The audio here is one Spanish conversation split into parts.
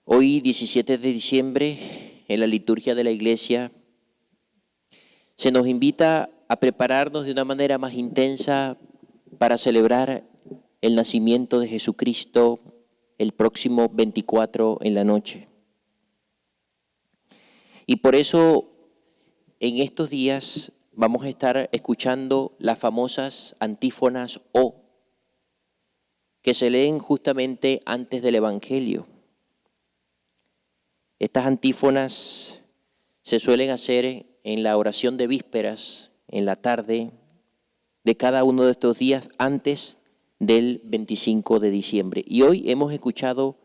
Hoy, 17 de diciembre, en la liturgia de la Iglesia, se nos invita a prepararnos de una manera más intensa para celebrar el nacimiento de Jesucristo el próximo 24 en la noche. Y por eso, en estos días, vamos a estar escuchando las famosas antífonas O, que se leen justamente antes del Evangelio. Estas antífonas se suelen hacer en la oración de vísperas, en la tarde de cada uno de estos días antes del 25 de diciembre. Y hoy hemos escuchado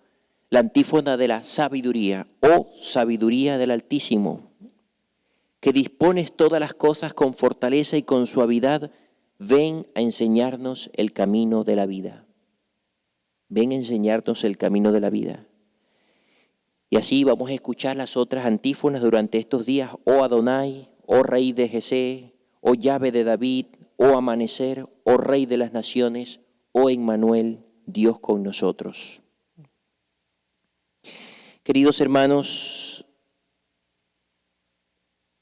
la antífona de la sabiduría, oh sabiduría del Altísimo, que dispones todas las cosas con fortaleza y con suavidad, ven a enseñarnos el camino de la vida. Ven a enseñarnos el camino de la vida. Y así vamos a escuchar las otras antífonas durante estos días. Oh Adonai, oh Rey de Jesé, oh llave de David, oh amanecer, oh Rey de las naciones, oh Emmanuel, Dios con nosotros. Queridos hermanos,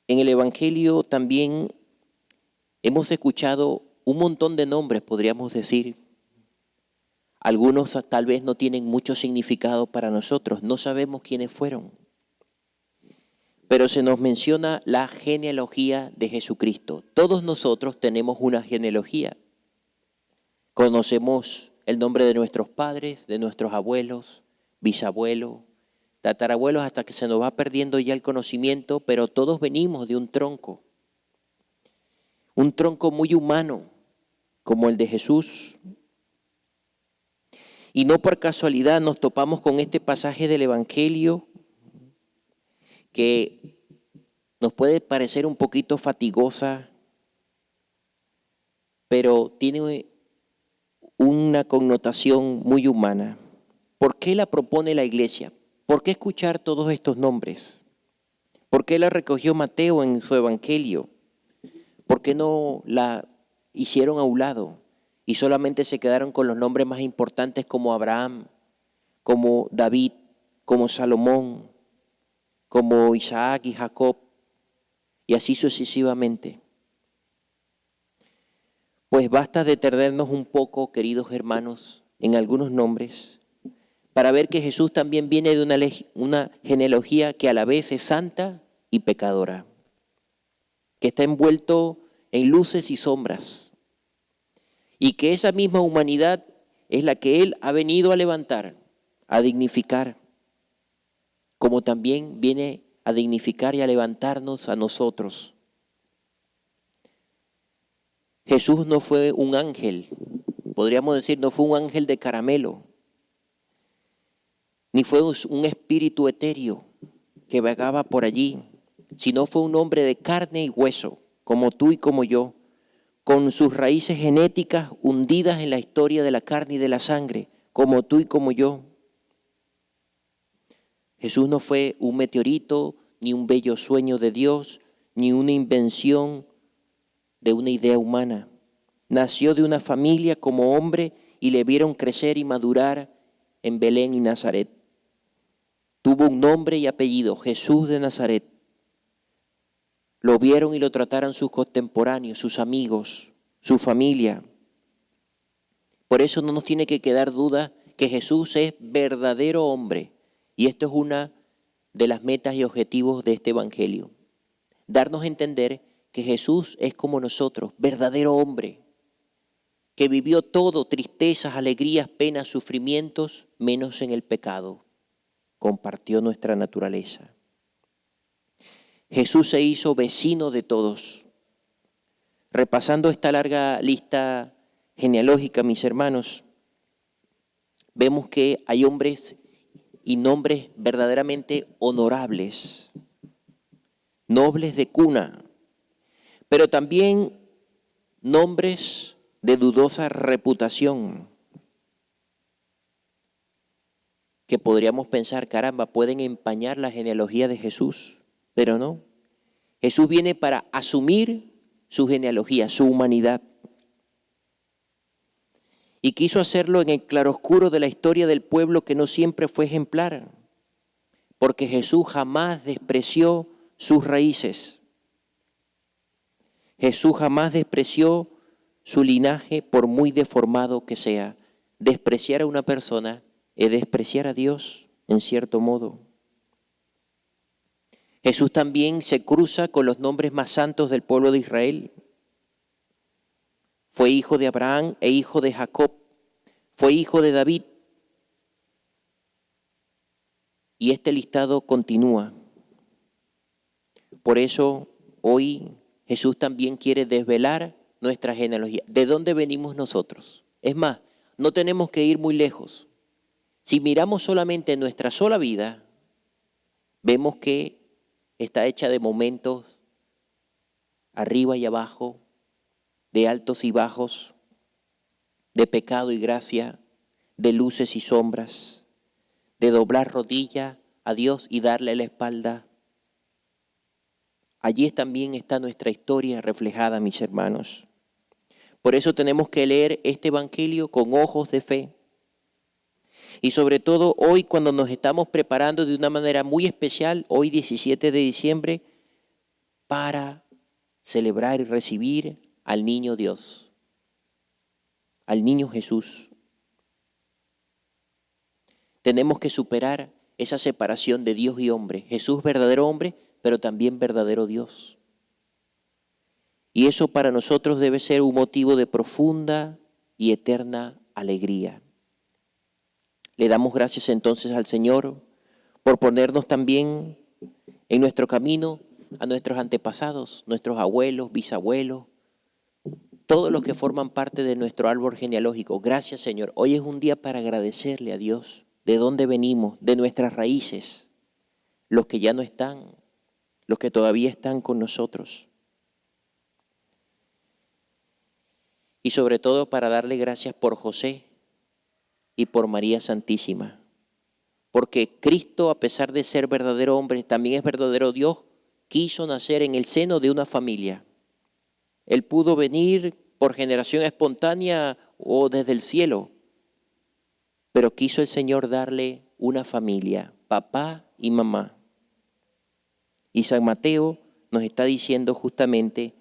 en el Evangelio también hemos escuchado un montón de nombres, podríamos decir. Algunos tal vez no tienen mucho significado para nosotros, no sabemos quiénes fueron. Pero se nos menciona la genealogía de Jesucristo. Todos nosotros tenemos una genealogía. Conocemos el nombre de nuestros padres, de nuestros abuelos, bisabuelos, tatarabuelos, hasta que se nos va perdiendo ya el conocimiento, pero todos venimos de un tronco muy humano, como el de Jesús. Y no por casualidad nos topamos con este pasaje del Evangelio que nos puede parecer un poquito fatigosa, pero tiene una connotación muy humana. ¿Por qué la propone la Iglesia? ¿Por qué escuchar todos estos nombres? ¿Por qué la recogió Mateo en su Evangelio? ¿Por qué no la hicieron a un lado y solamente se quedaron con los nombres más importantes como Abraham, como David, como Salomón, como Isaac y Jacob, y así sucesivamente? Pues basta detenernos un poco, queridos hermanos, en algunos nombres, para ver que Jesús también viene de una genealogía que a la vez es santa y pecadora, que está envuelto en luces y sombras, y que esa misma humanidad es la que Él ha venido a levantar, a dignificar, como también viene a dignificar y a levantarnos a nosotros. Jesús no fue un ángel, podríamos decir, no fue un ángel de caramelo, ni fue un espíritu etéreo que vagaba por allí, sino fue un hombre de carne y hueso, como tú y como yo, con sus raíces genéticas hundidas en la historia de la carne y de la sangre, como tú y como yo. Jesús no fue un meteorito, ni un bello sueño de Dios, ni una invención de una idea humana. Nació de una familia como hombre y le vieron crecer y madurar en Belén y Nazaret. Tuvo un nombre y apellido, Jesús de Nazaret. Lo vieron y lo trataron sus contemporáneos, sus amigos, su familia. Por eso no nos tiene que quedar duda que Jesús es verdadero hombre. Y esto es una de las metas y objetivos de este Evangelio. Darnos a entender que Jesús es como nosotros, verdadero hombre, que vivió todo, tristezas, alegrías, penas, sufrimientos, menos en el pecado. Compartió nuestra naturaleza. Jesús se hizo vecino de todos. Repasando esta larga lista genealógica, mis hermanos, vemos que hay hombres y nombres verdaderamente honorables, nobles de cuna, pero también nombres de dudosa reputación, que podríamos pensar, caramba, pueden empañar la genealogía de Jesús, pero no. Jesús viene para asumir su genealogía, su humanidad. Y quiso hacerlo en el claroscuro de la historia del pueblo que no siempre fue ejemplar. porque Jesús jamás despreció sus raíces. Jesús jamás despreció su linaje por muy deformado que sea. Despreciar a una persona es despreciar a Dios en cierto modo. Jesús también se cruza con los nombres más santos del pueblo de Israel. Fue hijo de Abraham e hijo de Jacob. Fue hijo de David. Y este listado continúa. Por eso hoy Jesús también quiere desvelar nuestra genealogía. ¿De dónde venimos nosotros? Es más, no tenemos que ir muy lejos. Si miramos solamente nuestra sola vida, vemos que está hecha de momentos arriba y abajo, de altos y bajos, de pecado y gracia, de luces y sombras, de doblar rodilla a Dios y darle la espalda. Allí también está nuestra historia reflejada, mis hermanos. Por eso tenemos que leer este evangelio con ojos de fe. Y sobre todo hoy, cuando nos estamos preparando de una manera muy especial, hoy 17 de diciembre, para celebrar y recibir al niño Dios, al niño Jesús. Tenemos que superar esa separación de Dios y hombre. Jesús verdadero hombre, pero también verdadero Dios. Y eso para nosotros debe ser un motivo de profunda y eterna alegría. Le damos gracias entonces al Señor por ponernos también en nuestro camino a nuestros antepasados, nuestros abuelos, bisabuelos, todos los que forman parte de nuestro árbol genealógico. Gracias, Señor. Hoy es un día para agradecerle a Dios de dónde venimos, de nuestras raíces, los que ya no están, los que todavía están con nosotros. Y sobre todo para darle gracias por José y por María Santísima. Porque Cristo, a pesar de ser verdadero hombre, también es verdadero Dios, quiso nacer en el seno de una familia. Él pudo venir por generación espontánea o desde el cielo, pero quiso el Señor darle una familia, papá y mamá. Y San Mateo nos está diciendo justamente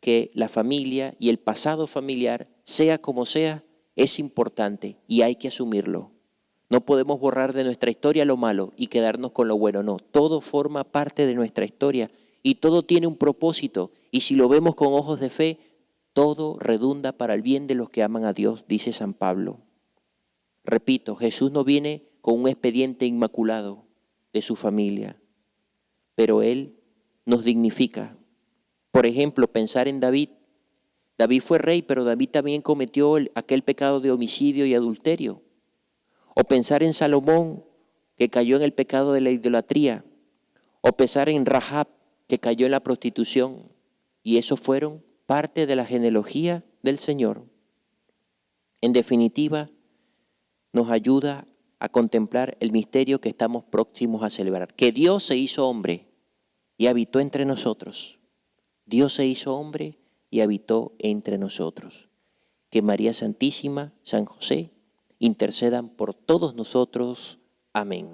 que la familia y el pasado familiar, sea como sea, es importante y hay que asumirlo. No podemos borrar de nuestra historia lo malo y quedarnos con lo bueno, no. Todo forma parte de nuestra historia y todo tiene un propósito. Y si lo vemos con ojos de fe, todo redunda para el bien de los que aman a Dios, dice San Pablo. Repito, Jesús no viene con un expediente inmaculado de su familia, pero Él nos dignifica. Por ejemplo, pensar en David. David fue rey, pero David también cometió aquel pecado de homicidio y adulterio. O pensar en Salomón, que cayó en el pecado de la idolatría. O pensar en Rahab, que cayó en la prostitución. Y esos fueron parte de la genealogía del Señor. En definitiva, nos ayuda a contemplar el misterio que estamos próximos a celebrar. Que Dios se hizo hombre y habitó entre nosotros. Dios se hizo hombre y habitó entre nosotros. Que María Santísima, San José, intercedan por todos nosotros. Amén.